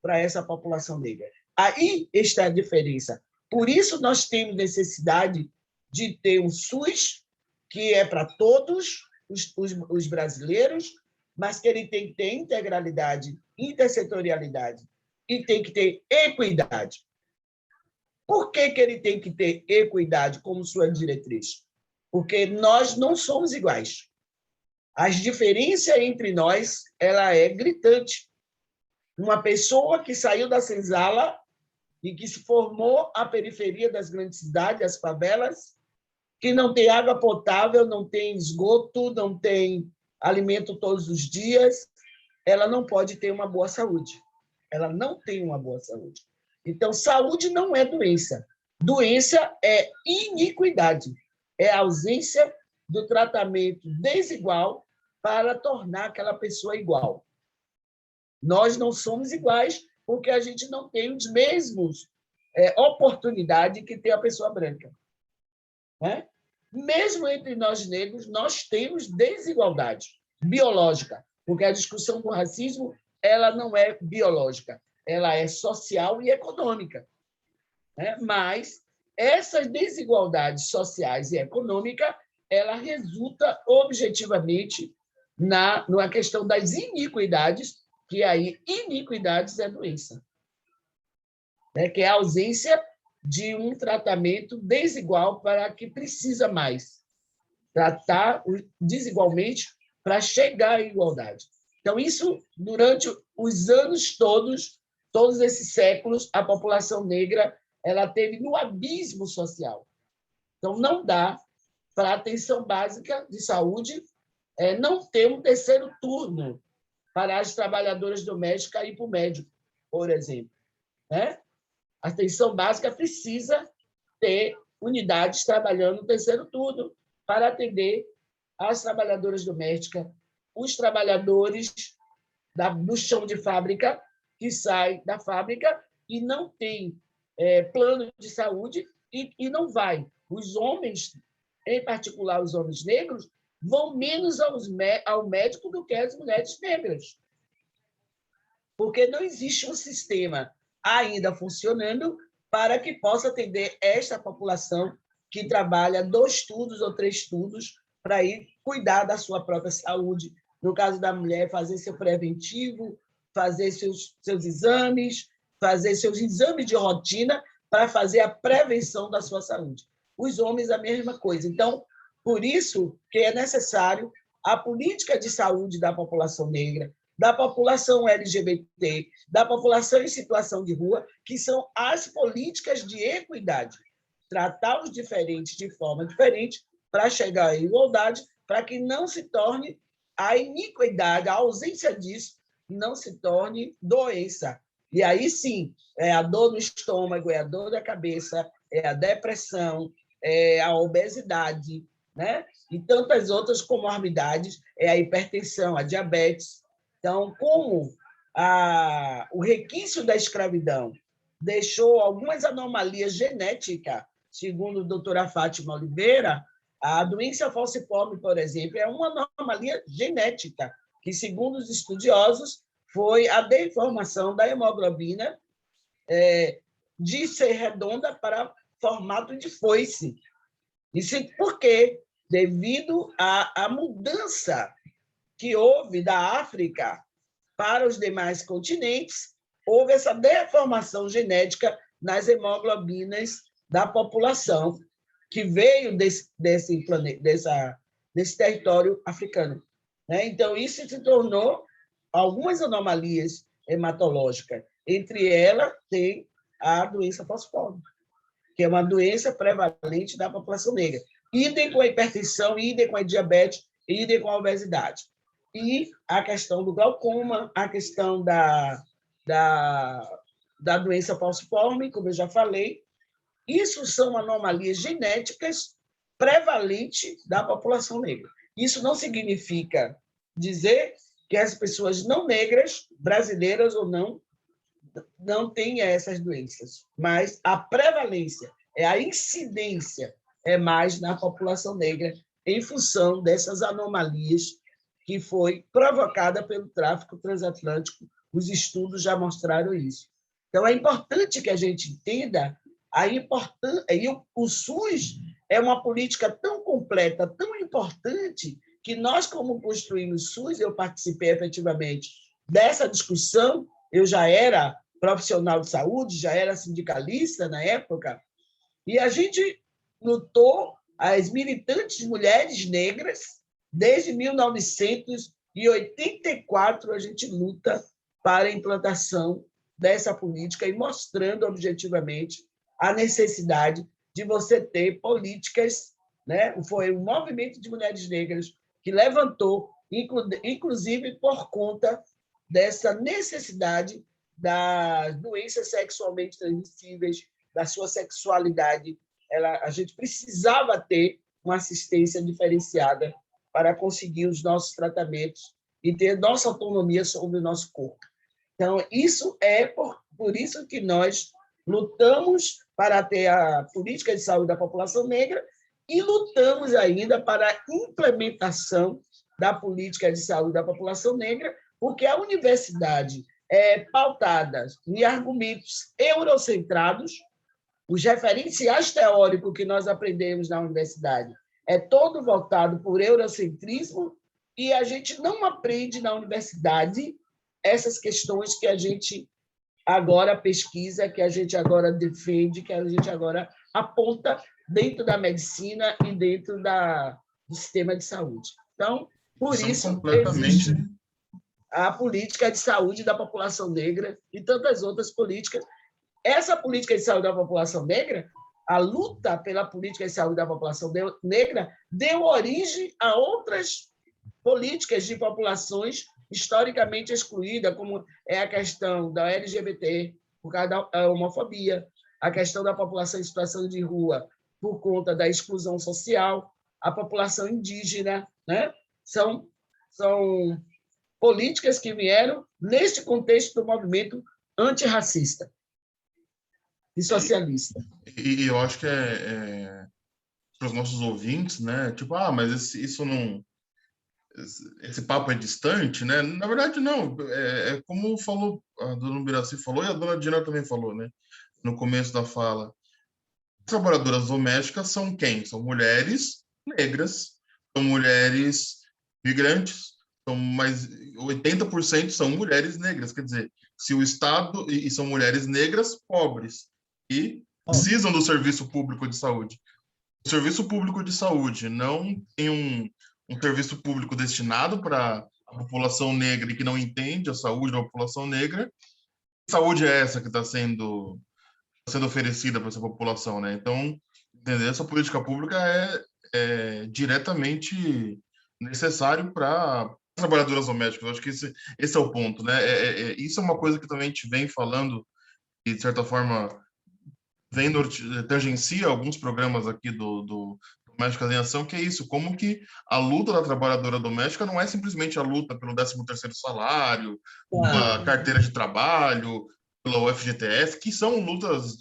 para essa população negra. Aí está a diferença. Por isso nós temos necessidade de ter um SUS que é para todos os brasileiros, mas que ele tem que ter integralidade, intersetorialidade e tem que ter equidade. Por que ele tem que ter equidade como sua diretriz? Porque nós não somos iguais. As diferenças entre nós, ela é gritante. Uma pessoa que saiu da senzala e que se formou à periferia das grandes cidades, as favelas, que não tem água potável, não tem esgoto, não tem alimento todos os dias, ela não pode ter uma boa saúde. Ela não tem uma boa saúde. Então, saúde não é doença. Doença é iniquidade. É a ausência do tratamento desigual para tornar aquela pessoa igual. Nós não somos iguais porque a gente não tem os mesmos oportunidades que tem a pessoa branca. Né? Mesmo entre nós negros, nós temos desigualdade biológica, porque a discussão do racismo ela não é biológica, ela é social e econômica. Né? Mas essas desigualdades sociais e econômicas ela resulta objetivamente na questão das iniquidades, que aí iniquidades é doença, né? Que é a ausência de um tratamento desigual para que precisa mais. Tratar desigualmente para chegar à igualdade. Então, isso, durante os anos todos esses séculos, a população negra ela teve no abismo social. Então, não dá para a atenção básica de saúde não ter um terceiro turno para as trabalhadoras domésticas ir para o médico, por exemplo. Né? A atenção básica precisa ter unidades trabalhando no terceiro turno para atender as trabalhadoras domésticas, os trabalhadores do chão de fábrica que sai da fábrica e não tem plano de saúde e não vai. Os homens, em particular os homens negros, vão menos ao médico do que as mulheres negras, porque não existe um sistema ainda funcionando para que possa atender esta população que trabalha 2 turnos ou 3 turnos para ir cuidar da sua própria saúde. No caso da mulher, fazer seu preventivo, fazer seus exames, fazer seus exames de rotina para fazer a prevenção da sua saúde. Os homens, a mesma coisa. Então, por isso que é necessário a política de saúde da população negra, da população LGBT, da população em situação de rua, que são as políticas de equidade. Tratar os diferentes de forma diferente para chegar à igualdade, para que não se torne a iniquidade, a ausência disso, não se torne doença. E aí, sim, é a dor no estômago, é a dor da cabeça, é a depressão, é a obesidade, né? E tantas outras comorbidades, é a hipertensão, a diabetes. Então, como o requinte da escravidão deixou algumas anomalias genéticas, segundo a doutora Fátima Oliveira, a doença falciforme, por exemplo, é uma anomalia genética, que, segundo os estudiosos, foi a deformação da hemoglobina de ser redonda para formato de foice. Isso por quê? Devido à mudança que houve da África para os demais continentes, houve essa deformação genética nas hemoglobinas da população que veio desse território africano. Então, isso se tornou algumas anomalias hematológicas. Entre elas, tem a doença falciforme, que é uma doença prevalente da população negra. Idem com a hipertensão, idem com a diabetes, idem com a obesidade. E a questão do glaucoma, a questão da doença falciforme, como eu já falei, isso são anomalias genéticas prevalentes da população negra. Isso não significa dizer que as pessoas não negras, brasileiras ou não têm essas doenças, mas a prevalência, a incidência é mais na população negra em função dessas anomalias que foi provocada pelo tráfico transatlântico. Os estudos já mostraram isso. Então, é importante que a gente entenda a importância. E o SUS é uma política tão completa, tão importante, que nós, como construímos o SUS, eu participei efetivamente dessa discussão, eu já era profissional de saúde, já era sindicalista na época, e a gente lutou, as militantes mulheres negras, desde 1984, a gente luta para a implantação dessa política e mostrando objetivamente a necessidade de você ter políticas, né? Foi um movimento de mulheres negras que levantou, inclusive por conta dessa necessidade das doenças sexualmente transmissíveis, da sua sexualidade. A gente precisava ter uma assistência diferenciada para conseguir os nossos tratamentos e ter nossa autonomia sobre o nosso corpo. Então, isso é por isso que nós lutamos para ter a política de saúde da população negra e lutamos ainda para a implementação da política de saúde da população negra, porque a universidade é pautada em argumentos eurocentrados, os referenciais teóricos que nós aprendemos na universidade é todo voltado por eurocentrismo e a gente não aprende na universidade essas questões que a gente agora pesquisa, que a gente agora defende, que a gente agora aponta dentro da medicina e dentro do sistema de saúde. Então, por isso existe a política de saúde da população negra e tantas outras políticas. Essa política de saúde da população negra, a luta pela política de saúde da população negra, deu origem a outras políticas de populações historicamente excluídas, como é a questão da LGBT, por causa da homofobia, a questão da população em situação de rua, por conta da exclusão social, a população indígena, né? São políticas que vieram neste contexto do movimento antirracista e socialista. E eu acho que para os nossos ouvintes, né? Tipo, mas isso não... Esse papo é distante, né? Na verdade, não. É como falou, a dona Biraci falou e a dona Dina também falou, né? No começo da fala. Trabalhadoras domésticas são quem? São mulheres negras, são mulheres migrantes, são mais 80% são mulheres negras. Quer dizer, se o Estado e são mulheres negras pobres e precisam do serviço público de saúde. O serviço público de saúde não tem um serviço público destinado para a população negra e que não entende a saúde da população negra. Que saúde é essa que está sendo oferecida para essa população, né? Então, entender essa política pública é diretamente necessário para trabalhadoras domésticas. Eu acho que esse é o ponto, né? Isso é uma coisa que também a gente vem falando e, de certa forma, tangencia alguns programas aqui do Domésticas em Ação, que é isso, como que a luta da trabalhadora doméstica não é simplesmente a luta pelo 13º salário, pela carteira de trabalho, pelo FGTS, que são lutas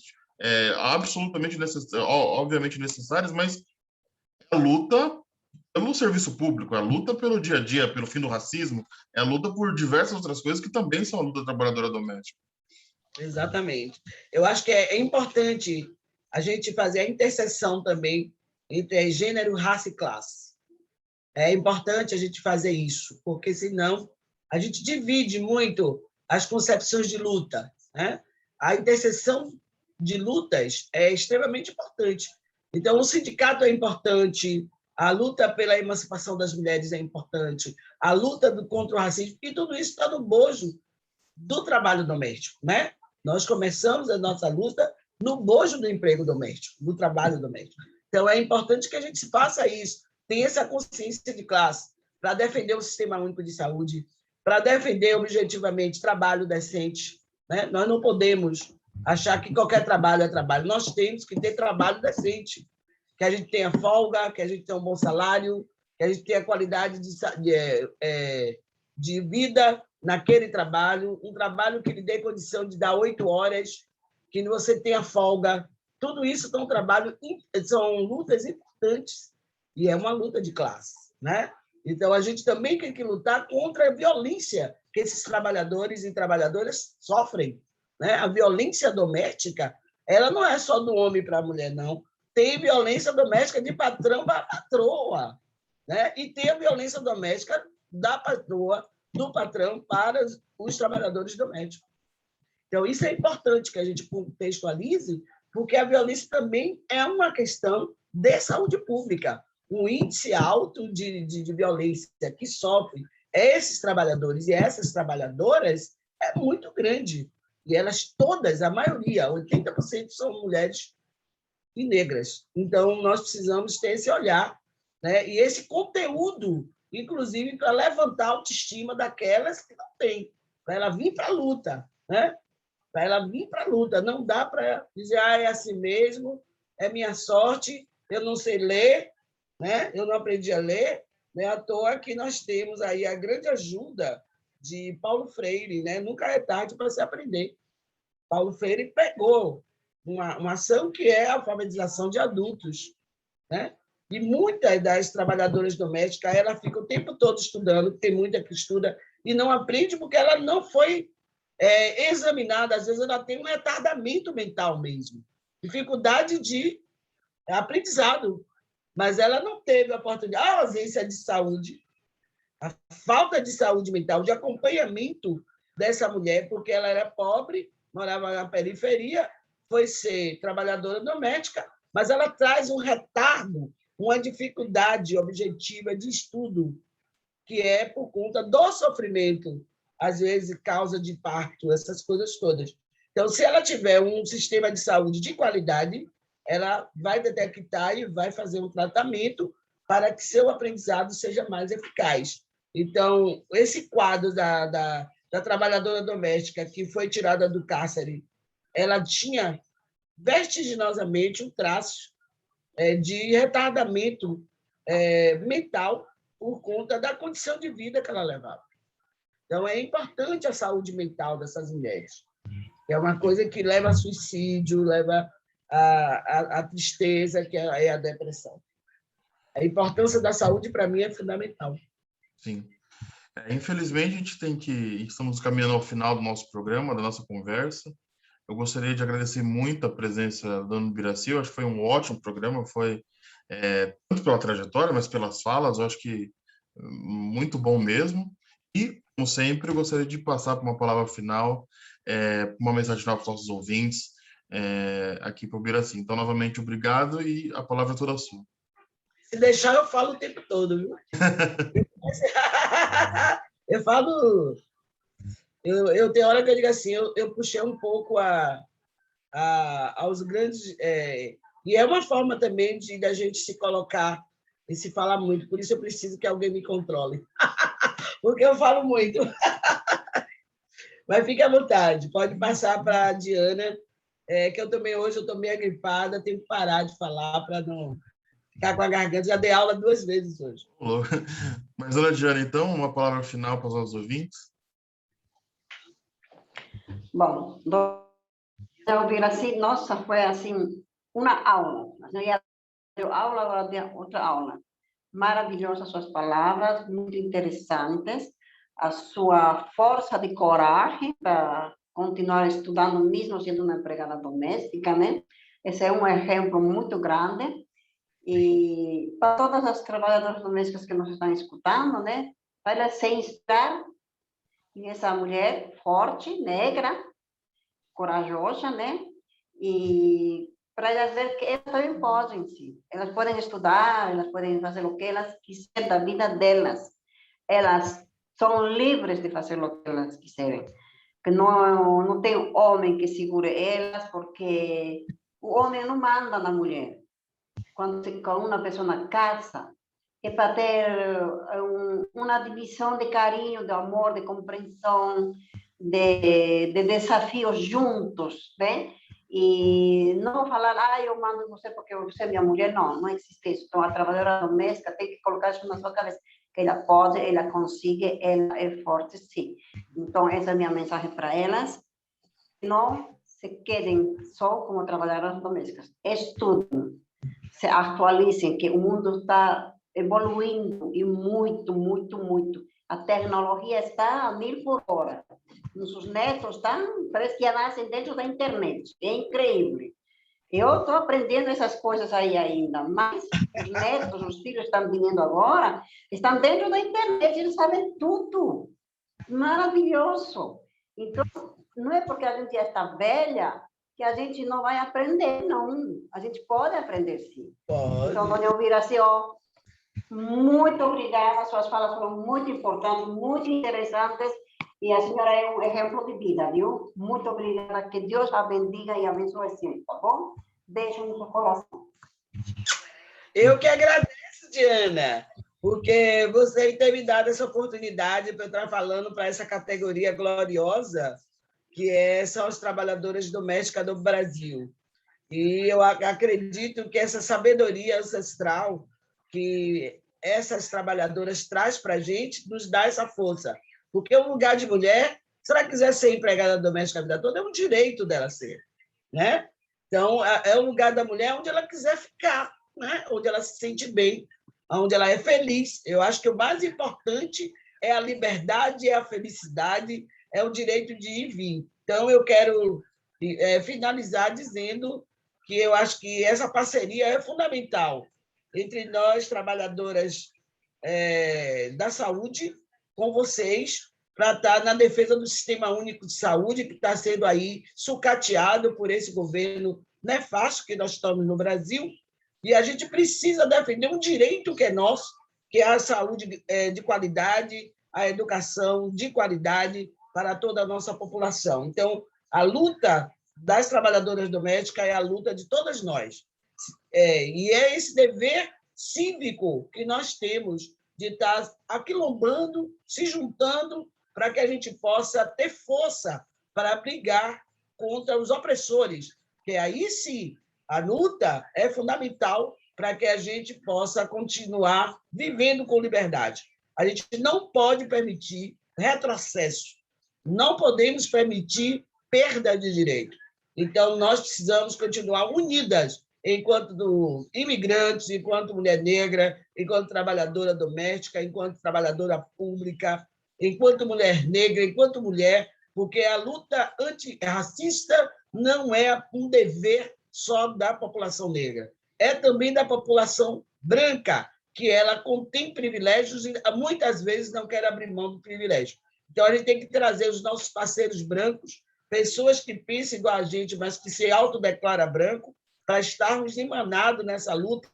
absolutamente obviamente necessárias, mas é a luta pelo serviço público, é a luta pelo dia a dia, pelo fim do racismo, é a luta por diversas outras coisas que também são a luta da trabalhadora doméstica. Exatamente. Eu acho que é importante a gente fazer a interseção também entre gênero, raça e classe. É importante a gente fazer isso, porque senão a gente divide muito as concepções de luta, né? A interseção de lutas é extremamente importante. Então, o sindicato é importante, a luta pela emancipação das mulheres é importante, a luta contra o racismo, e tudo isso está no bojo do trabalho doméstico, né? Nós começamos a nossa luta no bojo do emprego doméstico, do trabalho doméstico. Então, é importante que a gente faça isso, tenha essa consciência de classe, para defender o Sistema Único de Saúde, para defender objetivamente trabalho decente, né? Nós não podemos achar que qualquer trabalho é trabalho, nós temos que ter trabalho decente, que a gente tenha folga, que a gente tenha um bom salário, que a gente tenha qualidade de vida naquele trabalho, um trabalho que lhe dê condição de dar 8 horas, que você tenha folga. Tudo isso são lutas importantes e é uma luta de classe, né? Então, a gente também tem que lutar contra a violência que esses trabalhadores e trabalhadoras sofrem, né? A violência doméstica, ela não é só do homem para a mulher, não. Tem violência doméstica de patrão para patroa, né? E tem a violência doméstica da patroa, do patrão para os trabalhadores domésticos. Então, isso é importante que a gente contextualize, porque a violência também é uma questão de saúde pública. Um índice alto de violência que sofre esses trabalhadores e essas trabalhadoras é muito grande. E elas todas, a maioria, 80% são mulheres e negras. Então, nós precisamos ter esse olhar, né? E esse conteúdo, inclusive, para levantar a autoestima daquelas que não têm, para ela vir para a luta, né? Para ela vir para a luta. Não dá para dizer, é assim mesmo, é minha sorte, eu não sei ler, né? Eu não aprendi a ler, né? À toa que nós temos aí a grande ajuda de Paulo Freire, né? Nunca é tarde para se aprender. Paulo Freire pegou uma ação que é a alfabetização de adultos, né? E muitas das trabalhadoras domésticas, ela fica o tempo todo estudando, tem muita que estuda e não aprende porque ela não foi examinada. Às vezes, ela tem um retardamento mental mesmo, dificuldade de aprendizado, mas ela não teve a oportunidade. A ausência de saúde, a falta de saúde mental, de acompanhamento dessa mulher, porque ela era pobre, morava na periferia, foi ser trabalhadora doméstica, mas ela traz um retardo, uma dificuldade objetiva de estudo, que é por conta do sofrimento, às vezes causa de parto, essas coisas todas. Então, se ela tiver um sistema de saúde de qualidade, ela vai detectar e vai fazer um tratamento para que seu aprendizado seja mais eficaz. Então, esse quadro da trabalhadora doméstica que foi tirada do cárcere, ela tinha vertiginosamente um traço de retardamento mental por conta da condição de vida que ela levava. Então, é importante a saúde mental dessas mulheres. É uma coisa que leva a suicídio, leva a tristeza, que é a depressão. A importância da saúde, para mim, é fundamental. Sim. Infelizmente, a gente tem que... Estamos caminhando ao final do nosso programa, da nossa conversa. Eu gostaria de agradecer muito a presença da Dona Ibiraci. Eu acho que foi um ótimo programa, foi tanto pela trajetória, mas pelas falas, eu acho que muito bom mesmo. E, como sempre, eu gostaria de passar por uma palavra final, uma mensagem final para os nossos ouvintes aqui para o Ibiraci. Então, novamente, obrigado e a palavra é toda sua. Se deixar, eu falo o tempo todo, viu? Eu falo... Eu tenho hora que eu digo assim, eu puxei um pouco aos grandes... e é uma forma também da gente se colocar e se falar muito. Por isso eu preciso que alguém me controle. Porque eu falo muito. Mas fique à vontade. Pode passar para a Diana, que eu também hoje estou meio gripada, tenho que parar de falar para não ficar com a garganta. Já dei aula 2 vezes hoje. Mas, Dona Diana, então, uma palavra final para os nossos ouvintes? Bom, ouvir assim, nossa, foi assim, uma aula. Eu ia ter aula, agora tem outra aula. Maravilhosas suas palavras, muito interessantes. A sua força de coragem para continuar estudando, mesmo sendo uma empregada doméstica, né? Esse é um exemplo muito grande. E para todas as trabalhadoras domésticas que nos estão escutando, né? Para elas se inspirar nessa mulher forte, negra, corajosa, né? E para elas ver que elas também podem, sim. Elas podem estudar, elas podem fazer o que elas quiserem da vida delas. Elas são livres de fazer o que elas quiserem. Que não tem homem que segure elas, porque o homem não manda na mulher. Quando uma pessoa na casa, é para ter uma divisão de carinho, de amor, de compreensão, de desafios juntos, né? E não falar, eu mando em você porque você é minha mulher. Não existe isso. Então, a trabalhadora doméstica tem que colocar isso na sua cabeça, que ela pode, ela consegue, ela é forte, sim. Então, essa é a minha mensagem para elas. Não se quedem só como trabalhadoras domésticas. Estudem, se atualizem, que o mundo está evoluindo e muito, muito, muito. A tecnologia está a 1000 por hora. Nossos netos parece que já nascem dentro da internet. É incrível. Eu estou aprendendo essas coisas aí ainda, mas os netos, os filhos estão vindo agora, estão dentro da internet, eles sabem tudo. Maravilhoso. Então, não é porque a gente já está velha que a gente não vai aprender, não. A gente pode aprender, sim. Pode. Então, Dona Elvira, assim, muito obrigada. Suas falas foram muito importantes, muito interessantes. E a senhora é um exemplo de vida, viu? Muito obrigada. Que Deus a bendiga e abençoe sempre, tá bom? Beijo no seu coração. Eu que agradeço, Diana, porque você ter me dado essa oportunidade para eu estar falando para essa categoria gloriosa, que são as trabalhadoras domésticas do Brasil. E eu acredito que essa sabedoria ancestral que essas trabalhadoras traz para a gente nos dá essa força. Porque o lugar de mulher, se ela quiser ser empregada doméstica a vida toda, é um direito dela ser, né? Então, é o lugar da mulher onde ela quiser ficar, né? Onde ela se sente bem, onde ela é feliz. Eu acho que o mais importante é a liberdade, é a felicidade, é o direito de ir e vir. Então, eu quero finalizar dizendo que eu acho que essa parceria é fundamental entre nós, trabalhadoras da saúde, com vocês, para estar na defesa do Sistema Único de Saúde, que está sendo aí sucateado por esse governo nefasto que nós estamos no Brasil, e a gente precisa defender um direito que é nosso, que é a saúde de qualidade, a educação de qualidade para toda a nossa população. Então, a luta das trabalhadoras domésticas é a luta de todas nós. E é esse dever cívico que nós temos de estar aquilombando, se juntando, para que a gente possa ter força para brigar contra os opressores, que aí sim a luta é fundamental para que a gente possa continuar vivendo com liberdade. A gente não pode permitir retrocesso. Não podemos permitir perda de direito. Então, nós precisamos continuar unidas, enquanto imigrantes, enquanto mulher negra, enquanto trabalhadora doméstica, enquanto trabalhadora pública, enquanto mulher negra, enquanto mulher, porque a luta antirracista não é um dever só da população negra, é também da população branca, que ela contém privilégios e muitas vezes não quer abrir mão do privilégio. Então, a gente tem que trazer os nossos parceiros brancos, pessoas que pensam igual a gente, mas que se autodeclara branco, para estarmos emanados nessa luta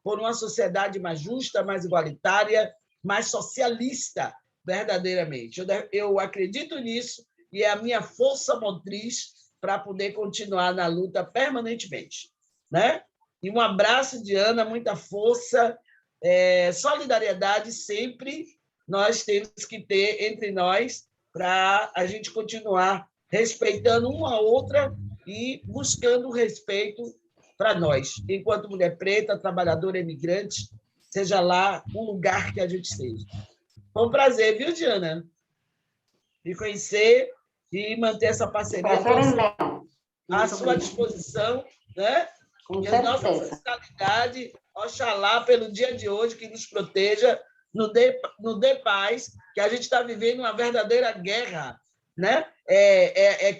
por uma sociedade mais justa, mais igualitária, mais socialista, verdadeiramente. Eu acredito nisso e é a minha força motriz para poder continuar na luta permanentemente. Né? E um abraço, Diana, muita força, solidariedade sempre nós temos que ter entre nós para a gente continuar respeitando uma a outra e buscando o respeito para nós, enquanto mulher preta, trabalhadora, imigrante, seja lá o lugar que a gente esteja. Foi um prazer, viu, Diana? Me conhecer e manter essa parceria à sua disposição, né? Com e a nossa certeza. ancestralidade, oxalá, pelo dia de hoje, que nos proteja, nos dê paz, que a gente está vivendo uma verdadeira guerra, né?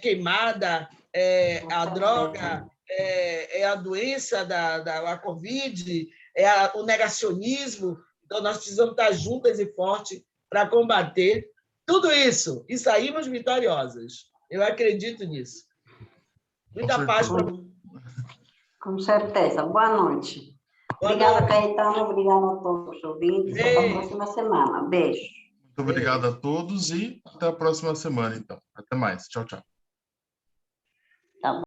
Queimada, a droga, a doença da Covid, o negacionismo. Então, nós precisamos estar juntas e fortes para combater tudo isso e sairmos vitoriosas. Eu acredito nisso. Muita paz para você. Com certeza. Boa noite. Obrigada, Caetano. Obrigada a todos os ouvintes. Até a próxima semana. Beijo. Muito obrigado a todos e até a próxima semana, então. Até mais. Tchau, tchau.